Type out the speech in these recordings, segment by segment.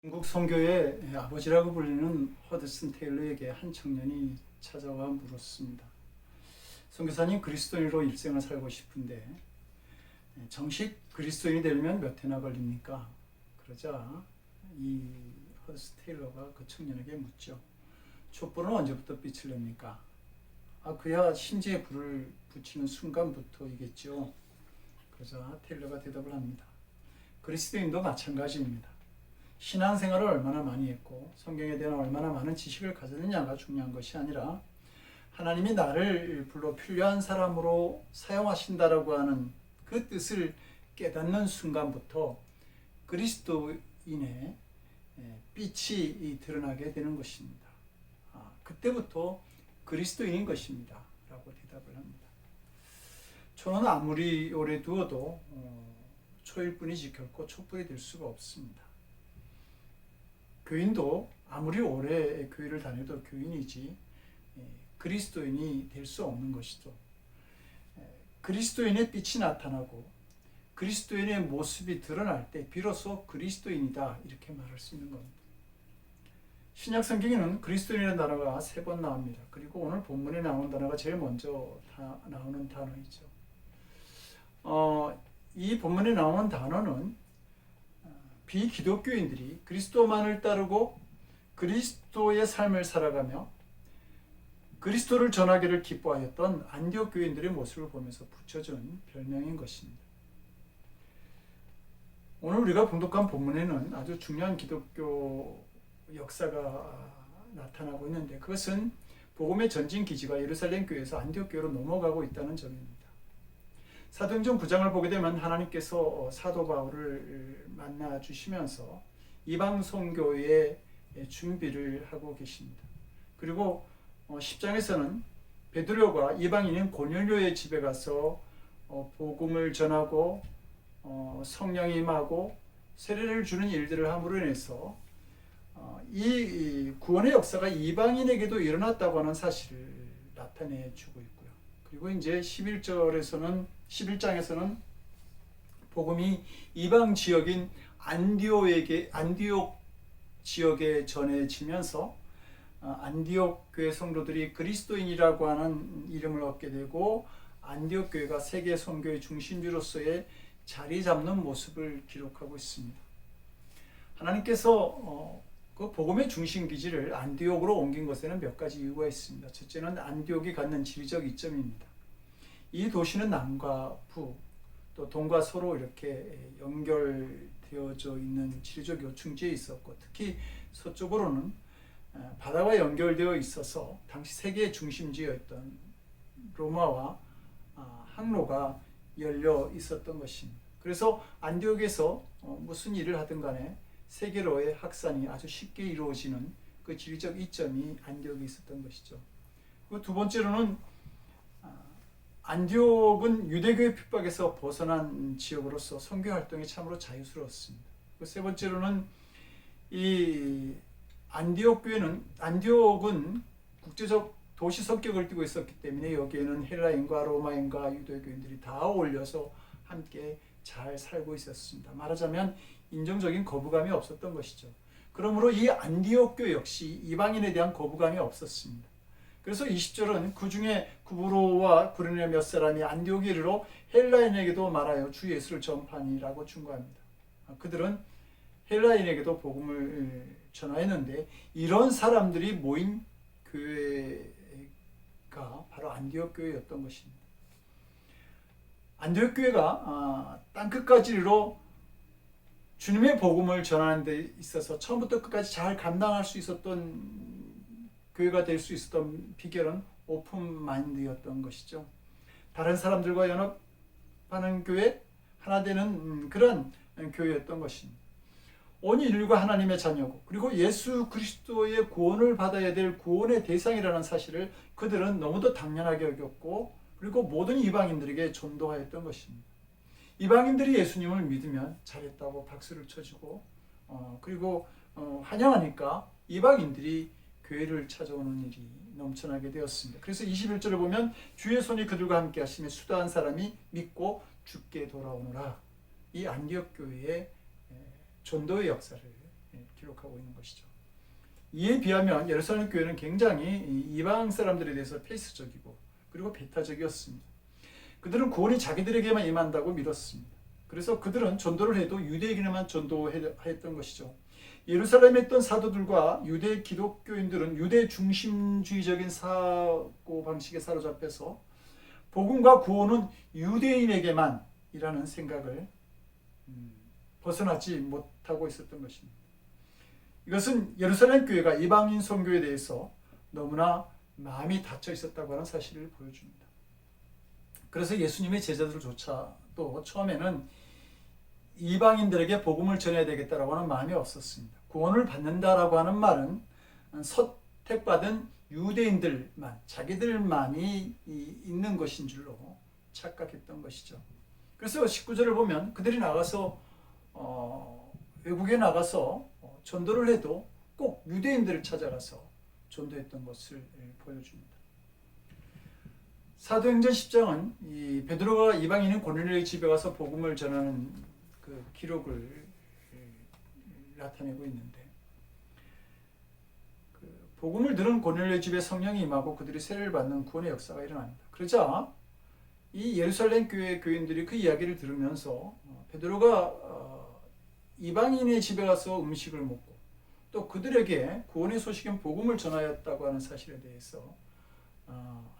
영국 선교의 아버지라고 불리는 허드슨 테일러에게 한 청년이 찾아와 물었습니다. 선교사님, 그리스도인으로 일생을 살고 싶은데 정식 그리스도인이 되려면 몇 해나 걸립니까? 그러자 이 허드슨 테일러가 그 청년에게 묻죠. 촛불은 언제부터 빛을 냅니까? 그야 심지에 불을 붙이는 순간부터이겠죠. 그러자 테일러가 대답을 합니다. 그리스도인도 마찬가지입니다. 신앙생활을 얼마나 많이 했고 성경에 대한 얼마나 많은 지식을 가졌느냐가 중요한 것이 아니라 하나님이 나를 불러 필요한 사람으로 사용하신다라고 하는 그 뜻을 깨닫는 순간부터 그리스도인의 빛이 드러나게 되는 것입니다. 그때부터 그리스도인인 것입니다. 라고 대답을 합니다. 초는 아무리 오래 두어도 초일 뿐이지 결코 촛불이 될 수가 없습니다. 교인도 아무리 오래 교회를 다녀도 교인이지 그리스도인이 될 수 없는 것이죠. 그리스도인의 빛이 나타나고 그리스도인의 모습이 드러날 때 비로소 그리스도인이다 이렇게 말할 수 있는 겁니다. 신약 성경에는 그리스도인이라는 단어가 3번 나옵니다. 그리고 오늘 본문에 나온 단어가 제일 먼저 나오는 단어이죠. 이 본문에 나오는 단어는 비기독교인들이 그리스도만을 따르고 그리스도의 삶을 살아가며 그리스도를 전하기를 기뻐하였던 안디옥 교인들의 모습을 보면서 붙여준 별명인 것입니다. 오늘 우리가 봉독한 본문에는 아주 중요한 기독교 역사가 나타나고 있는데 그것은 복음의 전진 기지가 예루살렘 교회에서 안디옥 교회로 넘어가고 있다는 점입니다. 사도행전 9장을 보게 되면 하나님께서 사도 바울을 만나 주시면서 이방 선교의 준비를 하고 계십니다. 그리고 10장에서는 베드로가 이방인인 고넬료의 집에 가서 복음을 전하고 성령이 임하고 세례를 주는 일들을 함으로 인해서 이 구원의 역사가 이방인에게도 일어났다고 하는 사실을 나타내 주고 있고요. 그리고 이제 11장에서는 복음이 이방 지역인 안디옥 지역에 전해지면서 안디옥 교회 성도들이 그리스도인이라고 하는 이름을 얻게 되고 안디옥 교회가 세계 선교의 중심지로서의 자리 잡는 모습을 기록하고 있습니다. 하나님께서 그 복음의 중심 기지를 안디옥으로 옮긴 것에는 몇 가지 이유가 있습니다. 첫째는 안디옥이 갖는 지리적 이점입니다. 이 도시는 남과 북, 또 동과 서로 이렇게 연결되어져 있는 지리적 요충지에 있었고 특히 서쪽으로는 바다와 연결되어 있어서 당시 세계의 중심지였던 로마와 항로가 열려 있었던 것입니다. 그래서 안디옥에서 무슨 일을 하든 간에 세계로의 확산이 아주 쉽게 이루어지는 그 지리적 이점이 안디옥에 있었던 것이죠. 그리고 두 번째로는 안디옥은 유대교의 핍박에서 벗어난 지역으로서 선교 활동이 참으로 자유스러웠습니다. 세 번째로는 이 안디옥은 국제적 도시 성격을 띠고 있었기 때문에 여기에는 헬라인과 로마인과 유대교인들이 다 어울려서 함께 잘 살고 있었습니다. 말하자면 인종적인 거부감이 없었던 것이죠. 그러므로 이 안디옥 교회 역시 이방인에 대한 거부감이 없었습니다. 그래서 20절은 그 중에 구브로와 구레네 몇 사람이 안디옥에 이르러 헬라인에게도 말하여 주 예수를 전파하니라고 충고합니다. 그들은 헬라인에게도 복음을 전하였는데 이런 사람들이 모인 교회가 바로 안디옥 교회였던 것입니다. 안디옥 교회가 땅끝까지 이르러 주님의 복음을 전하는 데 있어서 처음부터 끝까지 잘 감당할 수 있었던 교회가 될 수 있었던 비결은 오픈 마인드였던 것이죠. 다른 사람들과 연합하는 교회, 하나 되는 그런 교회였던 것입니다. 온 인류가 하나님의 자녀고 그리고 예수 그리스도의 구원을 받아야 될 구원의 대상이라는 사실을 그들은 너무도 당연하게 여겼고 그리고 모든 이방인들에게 전도하였던 것입니다. 이방인들이 예수님을 믿으면 잘했다고 박수를 쳐주고 그리고 환영하니까 이방인들이 교회를 찾아오는 일이 넘쳐나게 되었습니다. 그래서 21절을 보면 주의 손이 그들과 함께 하시며 수다한 사람이 믿고 주께 돌아오노라. 이 안디옥 교회의 전도의 역사를 기록하고 있는 것이죠. 이에 비하면 예루살렘 교회는 굉장히 이방 사람들에 대해서 폐쇄적이고 그리고 배타적이었습니다. 그들은 구원이 자기들에게만 임한다고 믿었습니다. 그래서 그들은 전도를 해도 유대인에게만 전도했던 것이죠. 예루살렘에 있던 사도들과 유대 기독교인들은 유대 중심주의적인 사고 방식에 사로잡혀서 복음과 구원은 유대인에게만이라는 생각을 벗어나지 못하고 있었던 것입니다. 이것은 예루살렘 교회가 이방인 선교에 대해서 너무나 마음이 닫혀 있었다고 하는 사실을 보여줍니다. 그래서 예수님의 제자들조차도 처음에는 이방인들에게 복음을 전해야 되겠다라고 하는 마음이 없었습니다. 구원을 받는다라고 하는 말은 선택받은 유대인들만, 자기들만이 있는 것인 줄로 착각했던 것이죠. 그래서 19절을 보면 그들이 나가서 외국에 나가서 전도를 해도 꼭 유대인들을 찾아가서 전도했던 것을 보여줍니다. 사도행전 10장은 이 베드로가 이방인인 고넬료의 집에 가서 복음을 전하는 그 기록을 나타내고 있는데, 그 복음을 들은 고넬료의 집에 성령이 임하고 그들이 세례를 받는 구원의 역사가 일어납니다. 그러자 이 예루살렘 교회 교인들이 그 이야기를 들으면서 베드로가 이방인의 집에 가서 음식을 먹고 또 그들에게 구원의 소식인 복음을 전하였다고 하는 사실에 대해서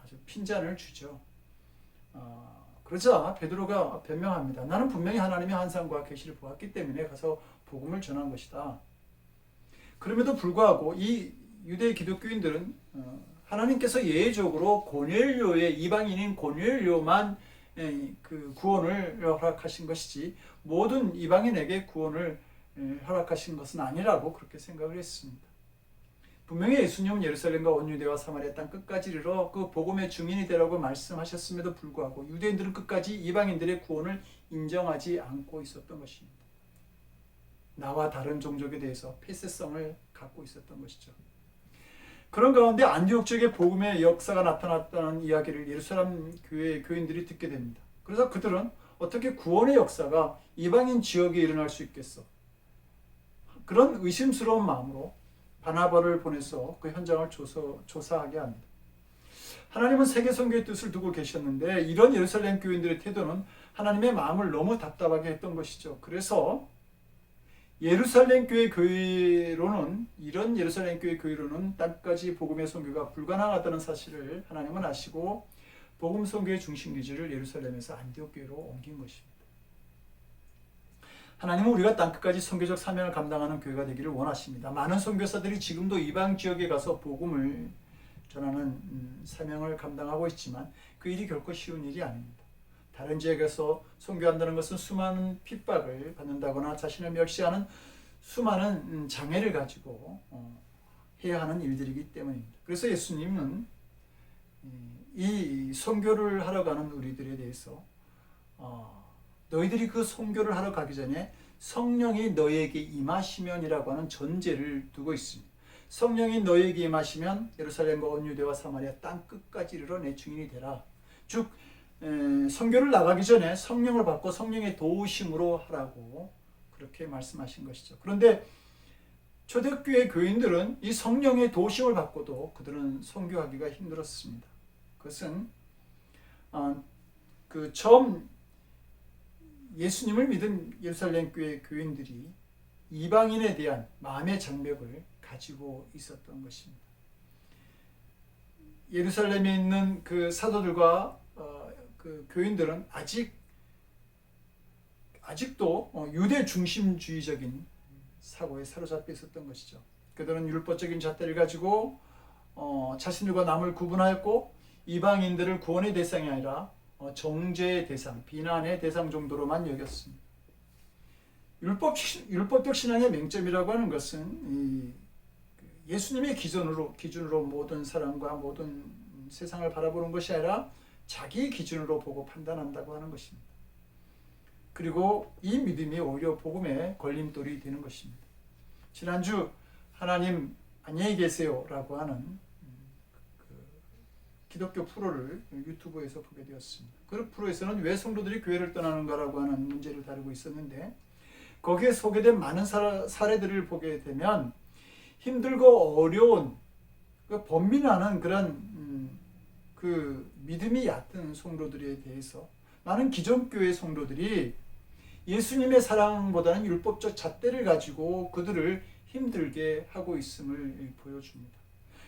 아주 핀잔을 주죠. 그러자 베드로가 변명합니다. 나는 분명히 하나님의 환상과 계시를 보았기 때문에 가서 복음을 전한 것이다. 그럼에도 불구하고 이 유대 기독교인들은 하나님께서 예외적으로 고넬료의 이방인인 고넬료만 그 구원을 허락하신 것이지 모든 이방인에게 구원을 허락하신 것은 아니라고 그렇게 생각을 했습니다. 분명히 예수님은 예루살렘과 온 유대와 사마리아 땅 끝까지 이르러 그 복음의 증인이 되라고 말씀하셨음에도 불구하고 유대인들은 끝까지 이방인들의 구원을 인정하지 않고 있었던 것입니다. 나와 다른 종족에 대해서 폐쇄성을 갖고 있었던 것이죠. 그런 가운데 안디옥 지역의 복음의 역사가 나타났다는 이야기를 예루살렘 교회 교인들이 듣게 됩니다. 그래서 그들은 어떻게 구원의 역사가 이방인 지역에 일어날 수 있겠어? 그런 의심스러운 마음으로 바나바를 보내서 그 현장을 조사하게 합니다. 하나님은 세계 선교의 뜻을 두고 계셨는데 이런 예루살렘 교인들의 태도는 하나님의 마음을 너무 답답하게 했던 것이죠. 그래서 예루살렘 교회 교회로는 이런 예루살렘 교회 교회로는 땅까지 복음의 선교가 불가능하다는 사실을 하나님은 아시고 복음 선교의 중심 기지를 예루살렘에서 안디옥 교회로 옮긴 것입니다. 하나님은 우리가 땅끝까지 선교적 사명을 감당하는 교회가 되기를 원하십니다. 많은 선교사들이 지금도 이방 지역에 가서 복음을 전하는 사명을 감당하고 있지만 그 일이 결코 쉬운 일이 아닙니다. 다른 지역에서 선교한다는 것은 수많은 핍박을 받는다거나 자신을 멸시하는 수많은 장애를 가지고 해야 하는 일들이기 때문입니다. 그래서 예수님은 이 선교를 하러 가는 우리들에 대해서 너희들이 그 선교를 하러 가기 전에 성령이 너희에게 임하시면이라고 하는 전제를 두고 있습니다. 성령이 너희에게 임하시면 예루살렘과 온 유대와 사마리아 땅 끝까지 이르러 내 증인이 되라. 즉 선교를 나가기 전에 성령을 받고 성령의 도우심으로 하라고 그렇게 말씀하신 것이죠. 그런데 초대교회 교인들은 이 성령의 도우심을 받고도 그들은 선교하기가 힘들었습니다. 그것은 그 처음 예수님을 믿은 예루살렘 교회 교인들이 이방인에 대한 마음의 장벽을 가지고 있었던 것입니다. 예루살렘에 있는 그 사도들과 그 교인들은 아직도 유대 중심주의적인 사고에 사로잡혀 있었던 것이죠. 그들은 율법적인 잣대를 가지고 자신들과 남을 구분하였고 이방인들을 구원의 대상이 아니라 정죄의 대상, 비난의 대상 정도로만 여겼습니다. 율법적 신앙의 맹점이라고 하는 것은 예수님의 기준으로 모든 사람과 모든 세상을 바라보는 것이 아니라 자기 기준으로 보고 판단한다고 하는 것입니다. 그리고 이 믿음이 오히려 복음의 걸림돌이 되는 것입니다. 지난주 하나님 안녕히 계세요라고 하는 기독교 프로를 유튜브에서 보게 되었습니다. 그 프로에서는 왜 성도들이 교회를 떠나는가라고 하는 문제를 다루고 있었는데 거기에 소개된 많은 사례들을 보게 되면 힘들고 어려운 번민하는 그런 그 믿음이 얕은 성도들에 대해서 많은 기존 교회 성도들이 예수님의 사랑보다는 율법적 잣대를 가지고 그들을 힘들게 하고 있음을 보여줍니다.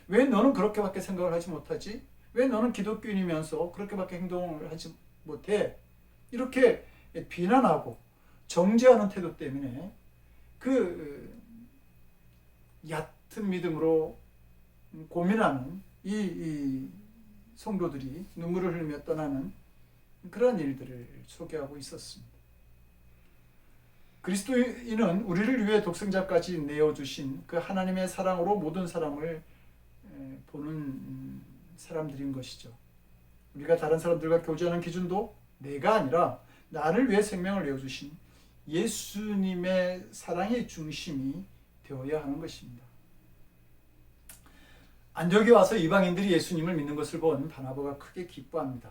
왜 너는 그렇게밖에 생각을 하지 못하지? 왜 너는 기독교인이면서 그렇게밖에 행동을 하지 못해? 이렇게 비난하고 정죄하는 태도 때문에 그 얕은 믿음으로 고민하는 이 성도들이 눈물을 흘리며 떠나는 그러한 일들을 소개하고 있었습니다. 그리스도인은 우리를 위해 독생자까지 내어주신 그 하나님의 사랑으로 모든 사람을 보는 사람들인 것이죠. 우리가 다른 사람들과 교제하는 기준도 내가 아니라 나를 위해 생명을 내어주신 예수님의 사랑의 중심이 되어야 하는 것입니다. 안디옥에 와서 이방인들이 예수님을 믿는 것을 본 바나바가 크게 기뻐합니다.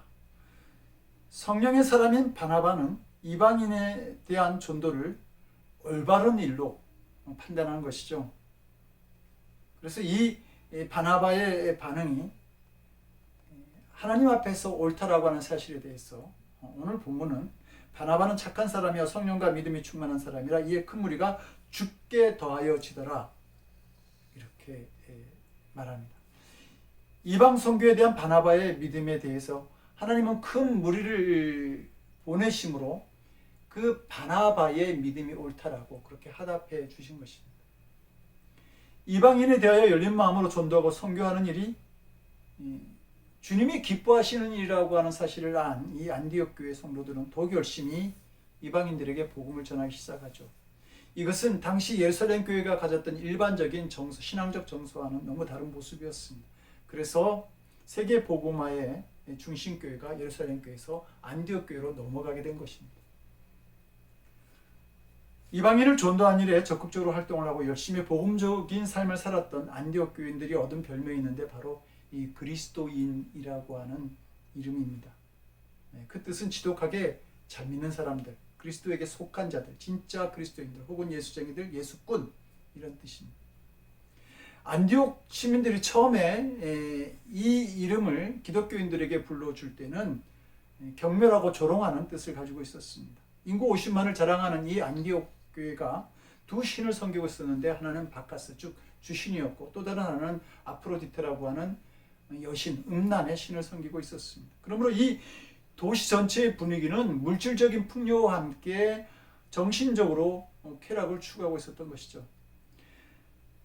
성령의 사람인 바나바는 이방인에 대한 전도를 올바른 일로 판단하는 것이죠. 그래서 이 바나바의 반응이 하나님 앞에서 옳다라고 하는 사실에 대해서 오늘 본문은 바나바는 착한 사람이여 성령과 믿음이 충만한 사람이라 이에 큰 무리가 죽게 더하여지더라 이렇게 말합니다. 이방 선교에 대한 바나바의 믿음에 대해서 하나님은 큰 무리를 보내심으로 그 바나바의 믿음이 옳다라고 그렇게 하답해 주신 것입니다. 이방인에 대하여 열린 마음으로 전도하고 선교하는 일이 주님이 기뻐하시는 일이라고 하는 사실을 안 이 안디옥 교회 성도들은 더욱 열심히 이방인들에게 복음을 전하기 시작하죠. 이것은 당시 예루살렘 교회가 가졌던 일반적인 신앙적 정서와는 너무 다른 모습이었습니다. 그래서 세계 복음화의 중심 교회가 예루살렘 교회에서 안디옥 교회로 넘어가게 된 것입니다. 이방인을 전도한 일에 적극적으로 활동을 하고 열심히 복음적인 삶을 살았던 안디옥 교인들이 얻은 별명이 있는데 바로 이 그리스도인이라고 하는 이름입니다. 그 뜻은 지독하게 잘 믿는 사람들, 그리스도에게 속한 자들, 진짜 그리스도인들 혹은 예수쟁이들, 예수꾼 이런 뜻입니다. 안디옥 시민들이 처음에 이 이름을 기독교인들에게 불러줄 때는 경멸하고 조롱하는 뜻을 가지고 있었습니다. 인구 50만을 자랑하는 이 안디옥 교회가 두 신을 섬기고 있었는데 하나는 바카스, 즉 주신이었고 또 다른 하나는 아프로디테라고 하는 여신, 음란의 신을 섬기고 있었습니다. 그러므로 이 도시 전체의 분위기는 물질적인 풍요와 함께 정신적으로 쾌락을 추구하고 있었던 것이죠.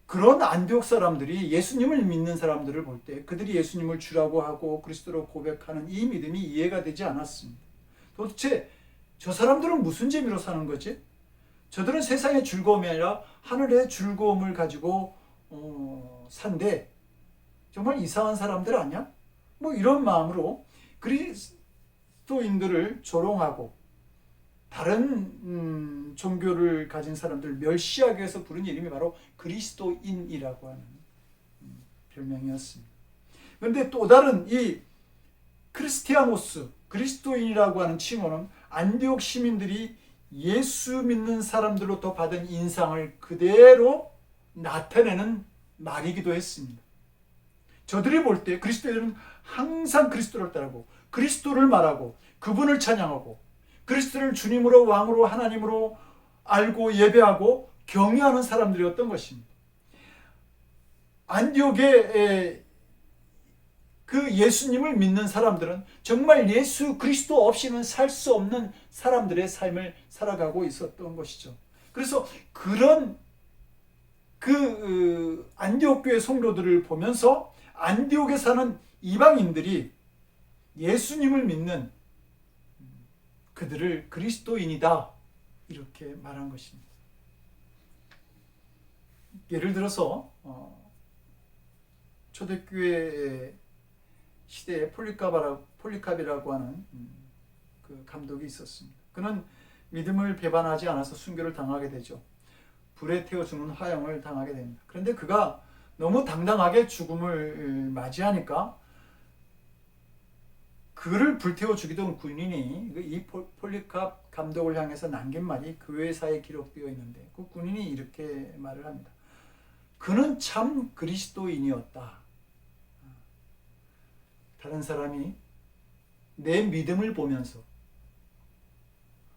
그런 안디옥 사람들이 예수님을 믿는 사람들을 볼 때 그들이 예수님을 주라고 하고 그리스도로 고백하는 이 믿음이 이해가 되지 않았습니다. 도대체 저 사람들은 무슨 재미로 사는 거지? 저들은 세상의 즐거움이 아니라 하늘의 즐거움을 가지고 산대. 정말 이상한 사람들 아니야? 뭐 이런 마음으로 그리스도인들을 조롱하고 다른 종교를 가진 사람들을 멸시하기 위해서 부른 이름이 바로 그리스도인이라고 하는 별명이었습니다. 그런데 또 다른 이 크리스티아노스, 그리스도인이라고 하는 칭호는 안디옥 시민들이 예수 믿는 사람들로부터 받은 인상을 그대로 나타내는 말이기도 했습니다. 저들이 볼 때 그리스도인은 항상 그리스도를 따르고 그리스도를 말하고 그분을 찬양하고 그리스도를 주님으로 왕으로 하나님으로 알고 예배하고 경외하는 사람들이었던 것입니다. 안디옥의 그 예수님을 믿는 사람들은 정말 예수 그리스도 없이는 살 수 없는 사람들의 삶을 살아가고 있었던 것이죠. 그래서 그런 그 안디옥 교회 성도들을 보면서 안디옥에 사는 이방인들이 예수님을 믿는 그들을 그리스도인이다 이렇게 말한 것입니다. 예를 들어서 초대교회 시대에 폴리캅이라고 하는 그 감독이 있었습니다. 그는 믿음을 배반하지 않아서 순교를 당하게 되죠. 불에 태워 죽는 화형을 당하게 됩니다. 그런데 그가 너무 당당하게 죽음을 맞이하니까 그를 불태워 죽이던 군인이 이 폴리캅 감독을 향해서 남긴 말이 교회사에 기록되어 있는데 그 군인이 이렇게 말을 합니다. 그는 참 그리스도인이었다. 다른 사람이 내 믿음을 보면서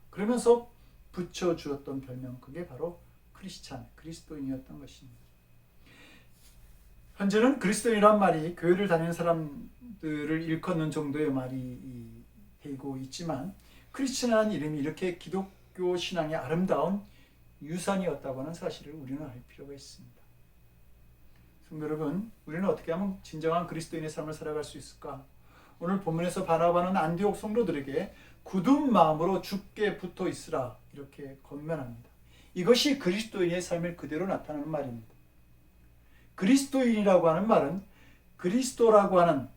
그러면서 붙여주었던 별명, 그게 바로 크리스찬, 그리스도인이었던 것입니다. 현재는 그리스도인이란 말이 교회를 다니는 사람들을 일컫는 정도의 말이 되고 있지만 크리스찬이라는 이름이 이렇게 기독교 신앙의 아름다운 유산이었다고 하는 사실을 우리는 알 필요가 있습니다. 성도 여러분, 우리는 어떻게 하면 진정한 그리스도인의 삶을 살아갈 수 있을까? 오늘 본문에서 바나바는 안디옥 성도들에게 굳은 마음으로 주께 붙어 있으라 이렇게 권면합니다. 이것이 그리스도인의 삶을 그대로 나타내는 말입니다. 그리스도인이라고 하는 말은 그리스도라고 하는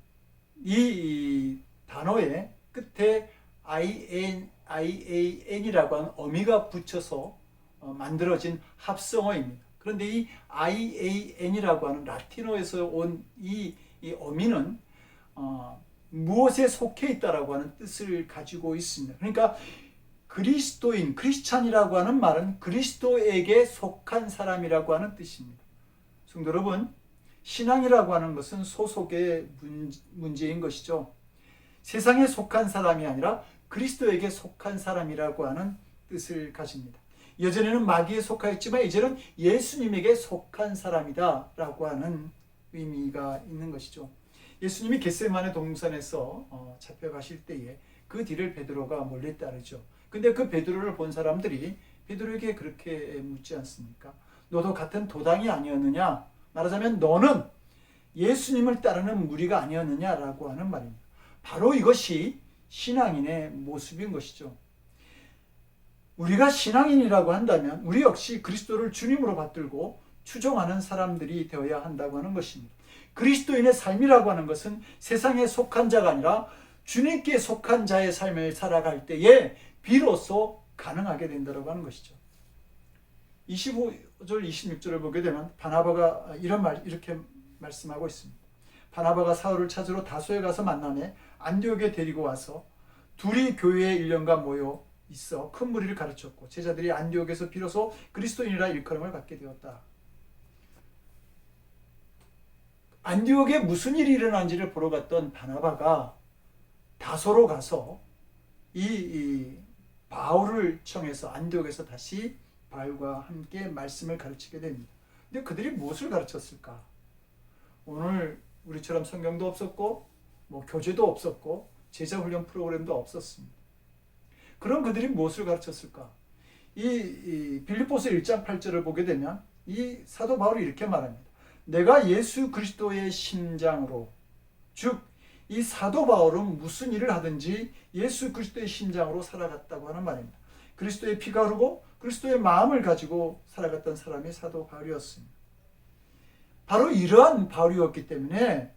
이 단어의 끝에 IAN이라고 하는 어미가 붙여서 만들어진 합성어입니다. 그런데 이 IAN이라고 하는 라틴어에서 온 이 어미는 무엇에 속해 있다라고 하는 뜻을 가지고 있습니다. 그러니까 그리스도인, 크리스찬이라고 하는 말은 그리스도에게 속한 사람이라고 하는 뜻입니다. 성도 여러분, 신앙이라고 하는 것은 소속의 문제인 것이죠. 세상에 속한 사람이 아니라 그리스도에게 속한 사람이라고 하는 뜻을 가집니다. 예전에는 마귀에 속하였지만 이제는 예수님에게 속한 사람이다 라고 하는 의미가 있는 것이죠. 예수님이 겟세마네 동산에서 잡혀가실 때에 그 뒤를 베드로가 멀리 따르죠. 근데 그 베드로를 본 사람들이 베드로에게 그렇게 묻지 않습니까? 너도 같은 도당이 아니었느냐? 말하자면 너는 예수님을 따르는 무리가 아니었느냐라고 하는 말입니다. 바로 이것이 신앙인의 모습인 것이죠. 우리가 신앙인이라고 한다면 우리 역시 그리스도를 주님으로 받들고 추종하는 사람들이 되어야 한다고 하는 것입니다. 그리스도인의 삶이라고 하는 것은 세상에 속한 자가 아니라 주님께 속한 자의 삶을 살아갈 때에 비로소 가능하게 된다고 하는 것이죠. 25절, 26절을 보게 되면 바나바가 이렇게 말씀하고 있습니다. 바나바가 사울을 찾으러 다소에 가서 만나매 안디옥에 데리고 와서 둘이 교회에 1년간 모여 있어 큰 무리를 가르쳤고 제자들이 안디옥에서 비로소 그리스도인이라 일컬음을 받게 되었다. 안디옥에 무슨 일이 일어난지를 보러 갔던 바나바가 다소로 가서 이 바울을 청해서 안디옥에서 다시 바울과 함께 말씀을 가르치게 됩니다. 근데 그들이 무엇을 가르쳤을까? 오늘 우리처럼 성경도 없었고 교재도 없었고 제자훈련 프로그램도 없었습니다. 그럼 그들이 무엇을 가르쳤을까? 이 빌립보서 1장 8절을 보게 되면 이 사도 바울이 이렇게 말합니다. 내가 예수 그리스도의 심장으로, 즉 이 사도 바울은 무슨 일을 하든지 예수 그리스도의 심장으로 살아갔다고 하는 말입니다. 그리스도의 피가 흐르고 그리스도의 마음을 가지고 살아갔던 사람이 사도 바울이었습니다. 바로 이러한 바울이었기 때문에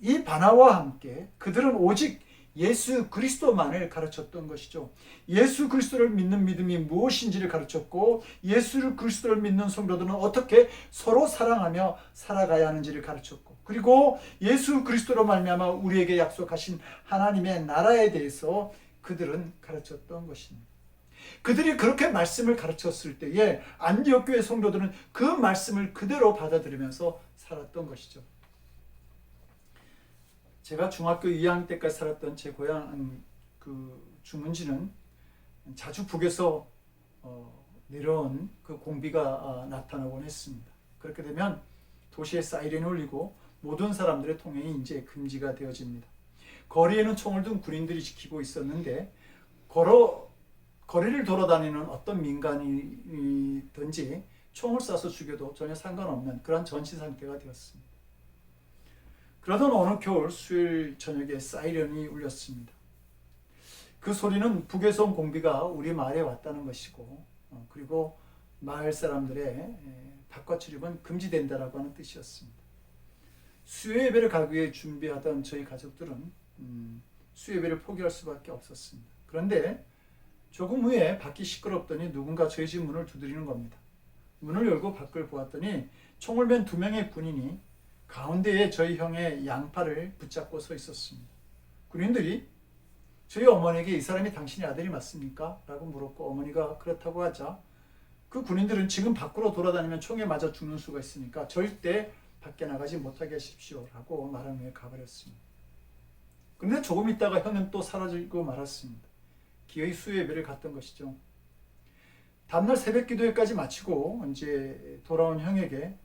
이 바나와 함께 그들은 오직 예수 그리스도만을 가르쳤던 것이죠. 예수 그리스도를 믿는 믿음이 무엇인지를 가르쳤고 예수 그리스도를 믿는 성도들은 어떻게 서로 사랑하며 살아가야 하는지를 가르쳤고 그리고 예수 그리스도로 말미암아 우리에게 약속하신 하나님의 나라에 대해서 그들은 가르쳤던 것입니다. 그들이 그렇게 말씀을 가르쳤을 때에 안디옥 교회 성도들은 그 말씀을 그대로 받아들이면서 살았던 것이죠. 제가 중학교 2학년 때까지 살았던 제 고향 주문지는 자주 북에서 내려온 그 공비가 나타나곤 했습니다. 그렇게 되면 도시에 사이렌이 울리고 모든 사람들의 통행이 이제 금지가 되어집니다. 거리에는 총을 든 군인들이 지키고 있었는데 거리를 돌아다니는 어떤 민간이든지 총을 쏴서 죽여도 전혀 상관없는 그런 전시 상태가 되었습니다. 그러던 어느 겨울 수요일 저녁에 사이렌이 울렸습니다. 그 소리는 북에서 온 공비가 우리 마을에 왔다는 것이고 그리고 마을 사람들의 바깥 출입은 금지된다라고 하는 뜻이었습니다. 수요 예배를 가기 위해 준비하던 저희 가족들은 수요 예배를 포기할 수밖에 없었습니다. 그런데 조금 후에 밖이 시끄럽더니 누군가 저희 집 문을 두드리는 겁니다. 문을 열고 밖을 보았더니 총을 맨 2명의 군인이 가운데에 저희 형의 양팔을 붙잡고 서 있었습니다. 군인들이 저희 어머니에게 이 사람이 당신의 아들이 맞습니까? 라고 물었고 어머니가 그렇다고 하자 그 군인들은 지금 밖으로 돌아다니면 총에 맞아 죽는 수가 있으니까 절대 밖에 나가지 못하게 하십시오 라고 말한 후에 가버렸습니다. 그런데 조금 있다가 형은 또 사라지고 말았습니다. 기어이 수요 예배를 갔던 것이죠. 다음날 새벽 기도회까지 마치고 이제 돌아온 형에게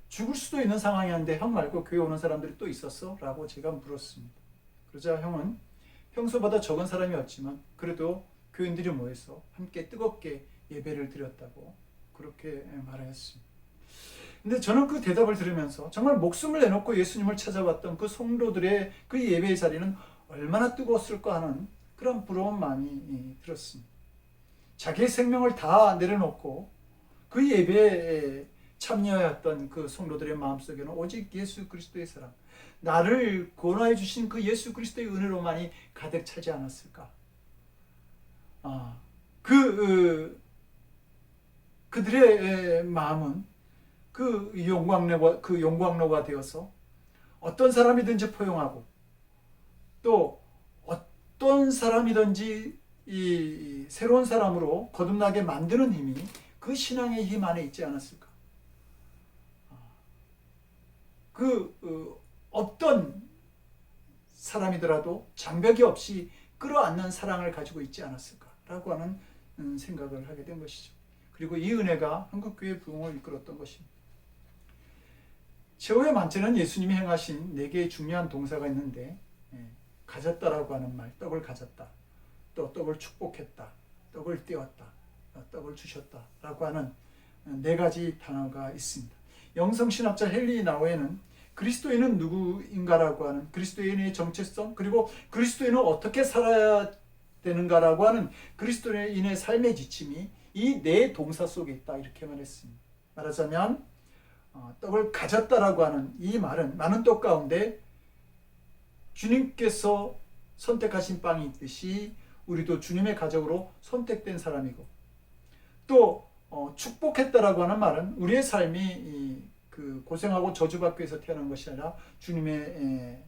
죽을 수도 있는 상황이었는데 형 말고 교회 오는 사람들이 또 있었어? 라고 제가 물었습니다. 그러자 형은 평소보다 적은 사람이었지만 그래도 교인들이 모여서 함께 뜨겁게 예배를 드렸다고 그렇게 말하였습니다. 근데 저는 그 대답을 들으면서 정말 목숨을 내놓고 예수님을 찾아왔던 그 성도들의 그 예배의 자리는 얼마나 뜨거웠을까 하는 그런 부러운 마음이 들었습니다. 자기의 생명을 다 내려놓고 그 예배에 참여했던 그 성도들의 마음속에는 오직 예수 그리스도의 사랑, 나를 구원하여 주신 그 예수 그리스도의 은혜로만이 가득 차지 않았을까? 그들의 마음은 그 용광로가 되어서 어떤 사람이든지 포용하고 또 어떤 사람이든지 이 새로운 사람으로 거듭나게 만드는 힘이 그 신앙의 힘 안에 있지 않았을까? 어떤 사람이더라도 장벽이 없이 끌어안는 사랑을 가지고 있지 않았을까라고 하는 생각을 하게 된 것이죠. 그리고 이 은혜가 한국교회 부흥을 이끌었던 것입니다. 최후의 만찬은 예수님이 행하신 4개의 중요한 동사가 있는데 가졌다라고 하는 말, 떡을 가졌다, 또 떡을 축복했다, 떡을 떼었다, 떡을 주셨다라고 하는 4가지 단어가 있습니다. 영성신학자 헨리 나우에는 그리스도인은 누구인가라고 하는 그리스도인의 정체성, 그리고 그리스도인은 어떻게 살아야 되는가라고 하는 그리스도인의 삶의 지침이 이 4 동사 속에 있다 이렇게 말했습니다. 말하자면 떡을 가졌다라고 하는 이 말은 많은 떡 가운데 주님께서 선택하신 빵이 있듯이 우리도 주님의 가족으로 선택된 사람이고, 또 축복했다라고 하는 말은 우리의 삶이 그 고생하고 저주받기 위해서 태어난 것이 아니라 주님의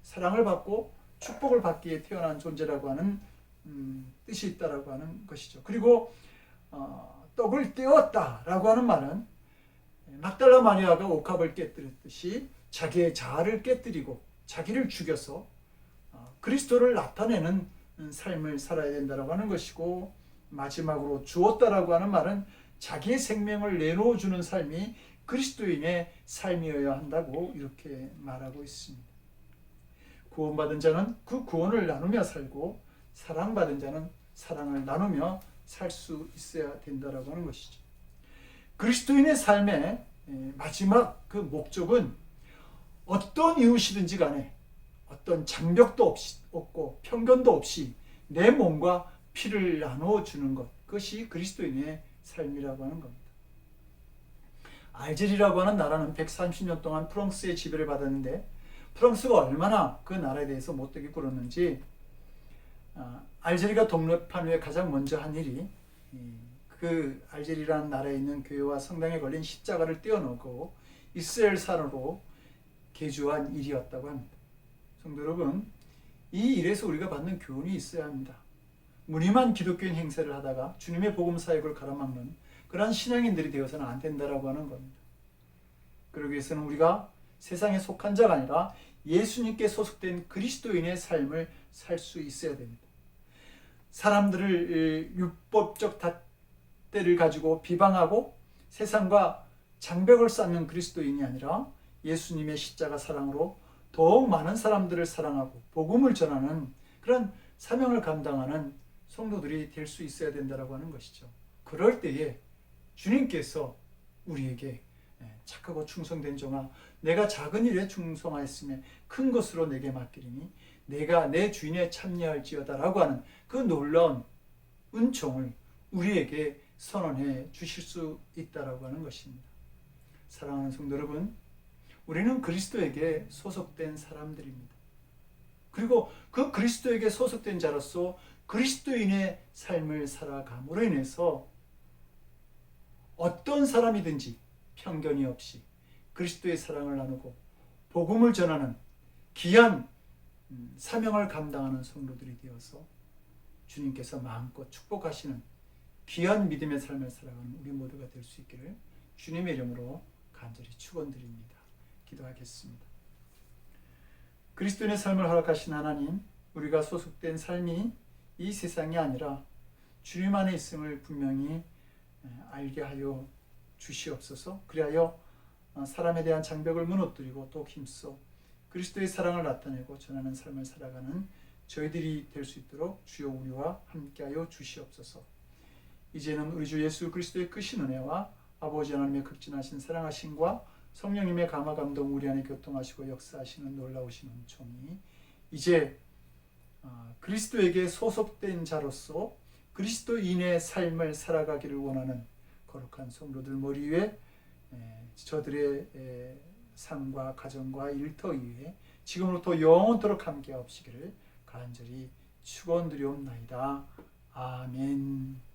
사랑을 받고 축복을 받기 위해 태어난 존재라고 하는 뜻이 있다라고 하는 것이죠. 그리고 떡을 떼었다라고 하는 말은 막달라 마리아가 옥합을 깨뜨렸듯이 자기의 자아를 깨뜨리고 자기를 죽여서 그리스도를 나타내는 삶을 살아야 된다라고 하는 것이고, 마지막으로 주었다라고 하는 말은 자기의 생명을 내놓아주는 삶이 그리스도인의 삶이어야 한다고 이렇게 말하고 있습니다. 구원받은 자는 그 구원을 나누며 살고 사랑받은 자는 사랑을 나누며 살 수 있어야 된다라고 하는 것이죠. 그리스도인의 삶의 마지막 그 목적은 어떤 이웃이든지 간에 어떤 장벽도 없고 편견도 없이 내 몸과 피를 나눠주는 것, 그것이 그리스도인의 삶이라고 하는 겁니다. 알제리라고 하는 나라는 130년 동안 프랑스의 지배를 받았는데 프랑스가 얼마나 그 나라에 대해서 못되게 굴었는지 알제리가 독립한 후에 가장 먼저 한 일이 그 알제리라는 나라에 있는 교회와 성당에 걸린 십자가를 떼어놓고 이스라엘산으로 개조한 일이었다고 합니다. 성도 여러분, 이 일에서 우리가 받는 교훈이 있어야 합니다. 무늬만 기독교인 행세를 하다가 주님의 복음 사역을 가로막는 그러한 신앙인들이 되어서는 안 된다라고 하는 겁니다. 그러기 위해서는 우리가 세상에 속한 자가 아니라 예수님께 소속된 그리스도인의 삶을 살 수 있어야 됩니다. 사람들을 율법적 잣대를 가지고 비방하고 세상과 장벽을 쌓는 그리스도인이 아니라 예수님의 십자가 사랑으로 더욱 많은 사람들을 사랑하고 복음을 전하는 그런 사명을 감당하는 성도들이 될 수 있어야 된다고 하는 것이죠. 그럴 때에 주님께서 우리에게 착하고 충성된 종아, 내가 작은 일에 충성하였으면 큰 것으로 내게 맡기리니 내가 내 주인에 참여할지어다라고 하는 그 놀라운 은총을 우리에게 선언해 주실 수 있다라고 하는 것입니다. 사랑하는 성도 여러분, 우리는 그리스도에게 소속된 사람들입니다. 그리고 그 그리스도에게 소속된 자로서 그리스도인의 삶을 살아감으로 인해서 어떤 사람이든지 편견이 없이 그리스도의 사랑을 나누고 복음을 전하는 귀한 사명을 감당하는 성도들이 되어서 주님께서 마음껏 축복하시는 귀한 믿음의 삶을 살아가는 우리 모두가 될 수 있기를 주님의 이름으로 간절히 축원드립니다. 기도하겠습니다. 그리스도인의 삶을 허락하신 하나님, 우리가 소속된 삶이 이 세상이 아니라 주님 안에 있음을 분명히 알게 하여 주시옵소서. 그리하여 사람에 대한 장벽을 무너뜨리고 또 힘써 그리스도의 사랑을 나타내고 전하는 삶을 살아가는 저희들이 될 수 있도록 주여 우리와 함께하여 주시옵소서. 이제는 우리 주 예수 그리스도의 크신 은혜와 아버지 하나님의 극진하신 사랑하심과 성령님의 감화 감동 우리 안에 교통하시고 역사하시는 놀라우신 은총이 이제 그리스도에게 소속된 자로서 그리스도인의 삶을 살아가기를 원하는 거룩한 성도들 머리 위에 저들의 삶과 가정과 일터 위에 지금부터 영원토록 함께 하옵시기를 간절히 축원드리옵나이다. 아멘.